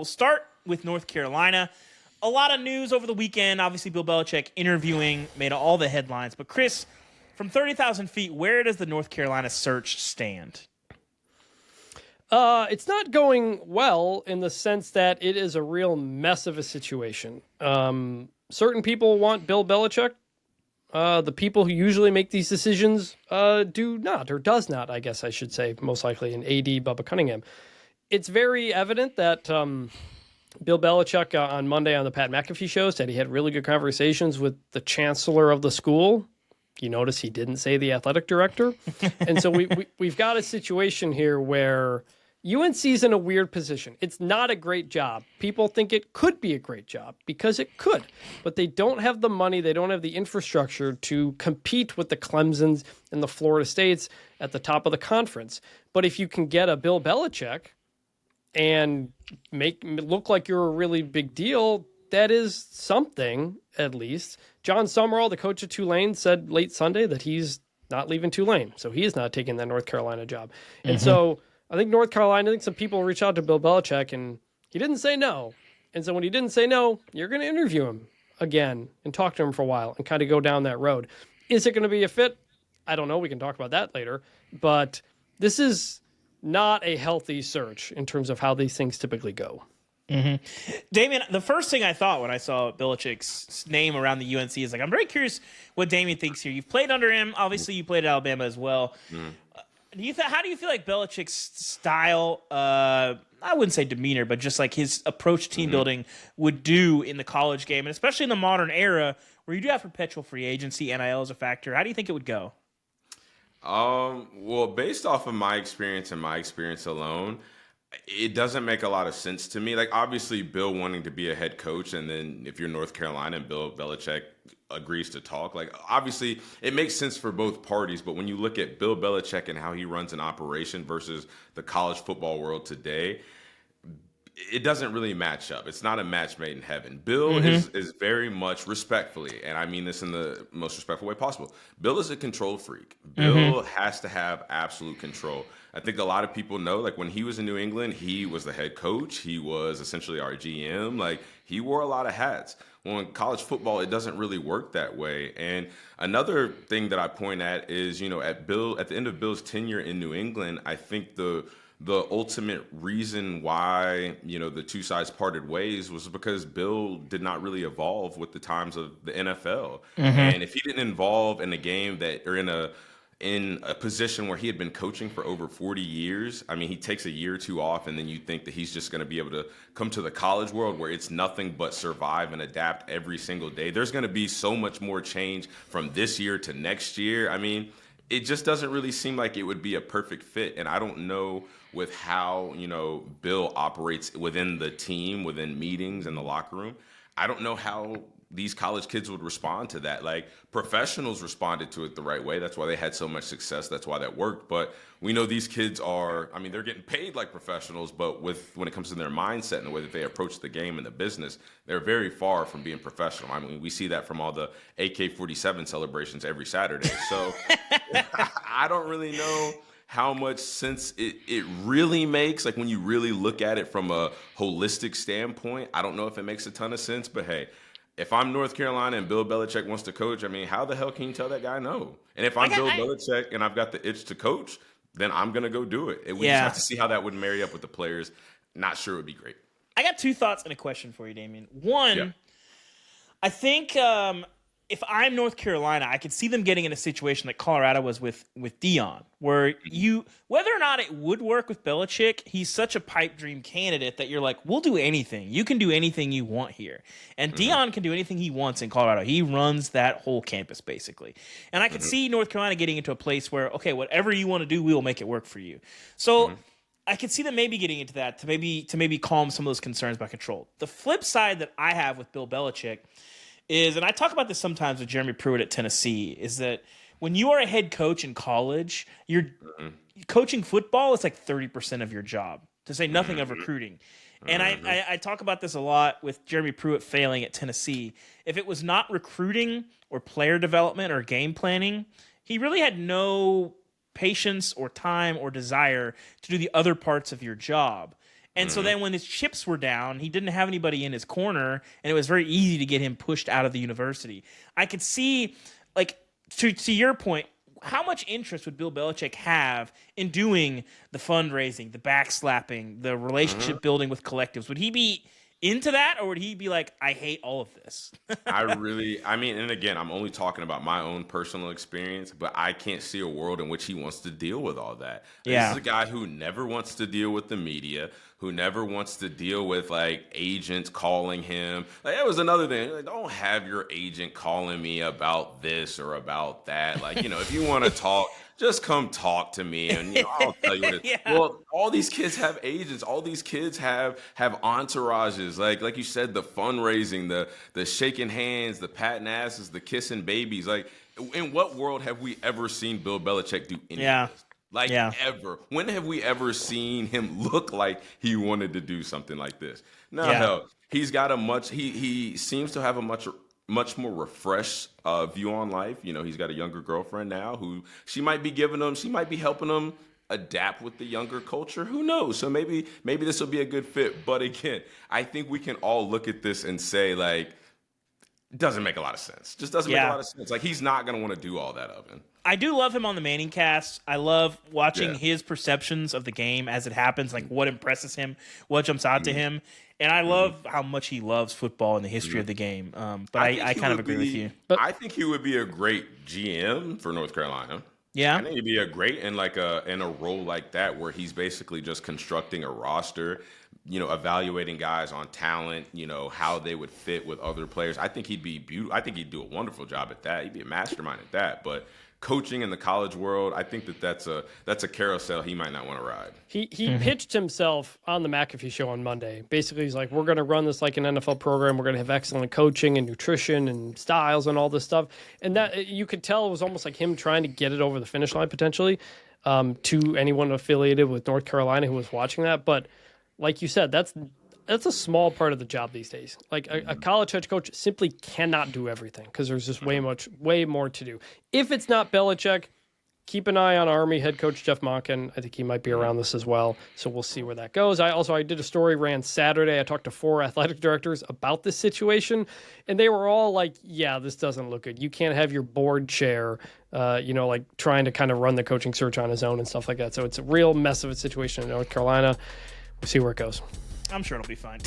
We'll start with North Carolina. A lot of news over the weekend. Obviously, Bill Belichick interviewing made all the headlines. But Chris, from 30,000 feet, where does the North Carolina search stand? It's not going well in the sense that it is a real mess of a situation. Certain people want Bill Belichick. The people who usually make these decisions do not, or does not, I guess I should say, most likely in AD Bubba Cunningham. It's very evident that Bill Belichick on Monday on the Pat McAfee show said he had really good conversations with the chancellor of the school. You notice he didn't say the athletic director. And so we've got a situation here where UNC's in a weird position. It's not a great job. People think it could be a great job because it could, but they don't have the money. They don't have the infrastructure to compete with the Clemsons and the Florida States at the top of the conference. But if you can get a Bill Belichick and make look like you're a really big deal, that is something, at least. John Summerall, the coach of Tulane, said late Sunday that he's not leaving Tulane, so he is not taking that North Carolina job. And so I think North Carolina, I think some people reached out to Bill Belichick, and he didn't say no. And so when he didn't say no, you're going to interview him again and talk to him for a while and kind of go down that road. Is it going to be a fit? I don't know. We can talk about that later. But this is not a healthy search in terms of how these things typically go. Damien, the first thing I thought when I saw Belichick's name around the UNC is like, I'm very curious what Damien thinks here. You've played under him. Obviously, you played at Alabama as well. How do you feel like Belichick's style, I wouldn't say demeanor, but just like his approach to team building would do in the college game, and especially in the modern era where you do have perpetual free agency, NIL is a factor? How do you think it would go? Well, based off of my experience and my experience alone, it doesn't make a lot of sense to me. Like, obviously, Bill wanting to be a head coach, and then if you're North Carolina and Bill Belichick agrees to talk, like, obviously, it makes sense for both parties. But when you look at Bill Belichick and how he runs an operation versus the college football world today, it doesn't really match up. It's not a match made in heaven. Bill is very much, respectfully, and I mean this in the most respectful way possible, Bill is a control freak. Bill has to have absolute control. I think a lot of people know, like, when he was in New England, he was the head coach. He was essentially our GM. Like, he wore a lot of hats. Well, in college football, it doesn't really work that way. And another thing that I point at is, at the end of Bill's tenure in New England, I think the ultimate reason why, the two sides parted ways was because Bill did not really evolve with the times of the NFL. And if he didn't evolve in a game or in a position where he had been coaching for over 40 years, I mean, he takes a year or two off, and then you think that he's just going to be able to come to the college world where it's nothing but survive and adapt every single day. There's going to be so much more change from this year to next year. I mean, it just doesn't really seem like it would be a perfect fit. And I don't know with how, Bill operates within the team, within meetings in the locker room. I don't know how these college kids would respond to that. Like, professionals responded to it the right way. That's why they had so much success. That's why that worked. But we know these kids they're getting paid like professionals, but when it comes to their mindset and the way that they approach the game and the business, they're very far from being professional. I mean, we see that from all the AK-47 celebrations every Saturday. So I don't really know how much sense it really makes. Like, when you really look at it from a holistic standpoint, I don't know if it makes a ton of sense, but hey, if I'm North Carolina and Bill Belichick wants to coach, I mean, how the hell can you tell that guy no? And if I'm Bill Belichick and I've got the itch to coach, then I'm going to go do it. And we just have to see how that would marry up with the players. Not sure it would be great. I got two thoughts and a question for you, Damien. One, I think if I'm North Carolina, I could see them getting in a situation like Colorado was with Deion, where whether or not it would work with Belichick, he's such a pipe dream candidate that you're like, we'll do anything. You can do anything you want here. And Deion can do anything he wants in Colorado. He runs that whole campus, basically. And I could see North Carolina getting into a place where, okay, whatever you want to do, we will make it work for you. So I could see them maybe getting into that to maybe calm some of those concerns about control. The flip side that I have with Bill Belichick is, and I talk about this sometimes with Jeremy Pruitt at Tennessee, is that when you are a head coach in college, you're coaching football is like 30% of your job, to say nothing of recruiting. And I talk about this a lot with Jeremy Pruitt failing at Tennessee. If it was not recruiting or player development or game planning, he really had no patience or time or desire to do the other parts of your job. And so then when his chips were down, he didn't have anybody in his corner, and it was very easy to get him pushed out of the university. I could see, like, to your point, how much interest would Bill Belichick have in doing the fundraising, the backslapping, the relationship building with collectives? Would he be into that, or would he be like, I hate all of this? I mean, and again, I'm only talking about my own personal experience, but I can't see a world in which he wants to deal with all that. Yeah. This is a guy who never wants to deal with the media, who never wants to deal with like agents calling him. Like, that was another thing. Like, don't have your agent calling me about this or about that. Like, if you want to talk, just come talk to me, and I'll tell you what it is. Yeah. Well, all these kids have agents. All these kids have entourages. Like you said, the fundraising, the shaking hands, the patting asses, the kissing babies. Like, in what world have we ever seen Bill Belichick do any of this? Like, ever. When have we ever seen him look like he wanted to do something like this? No, hell. He's got he seems to have a much more refreshed view on life. He's got a younger girlfriend now who she might be helping him adapt with the younger culture. Who knows? So maybe this will be a good fit. But again, I think we can all look at this and say, like, it doesn't make a lot of sense. Just doesn't make a lot of sense. Like, he's not going to want to do all that, Ubben. I do love him on the Manning cast. I love watching his perceptions of the game as it happens, like what impresses him, what jumps out to him. And I love how much he loves football and the history of the game. But I kind of agree with you. But I think he would be a great GM for North Carolina. Yeah. I think he'd be a great in a role like that where he's basically just constructing a roster, evaluating guys on talent, how they would fit with other players. I think he'd be beautiful. I think he'd do a wonderful job at that. He'd be a mastermind at that. But coaching in the college world, I think that's a carousel he might not want to ride. He pitched himself on the McAfee show on Monday. Basically, he's like, we're going to run this like an NFL program. We're going to have excellent coaching and nutrition and styles and all this stuff. And that you could tell it was almost like him trying to get it over the finish line potentially to anyone affiliated with North Carolina who was watching that. But like you said, that's a small part of the job these days. Like a college head coach simply cannot do everything because there's just way more to do. If it's not Belichick, keep an eye on Army head coach Jeff Monken. I think he might be around this as well. So we'll see where that goes. I did a story ran Saturday. I talked to 4 athletic directors about this situation, and they were all like, yeah, this doesn't look good. You can't have your board chair, like trying to kind of run the coaching search on his own and stuff like that. So it's a real mess of a situation in North Carolina. We'll see where it goes. I'm sure it'll be fine.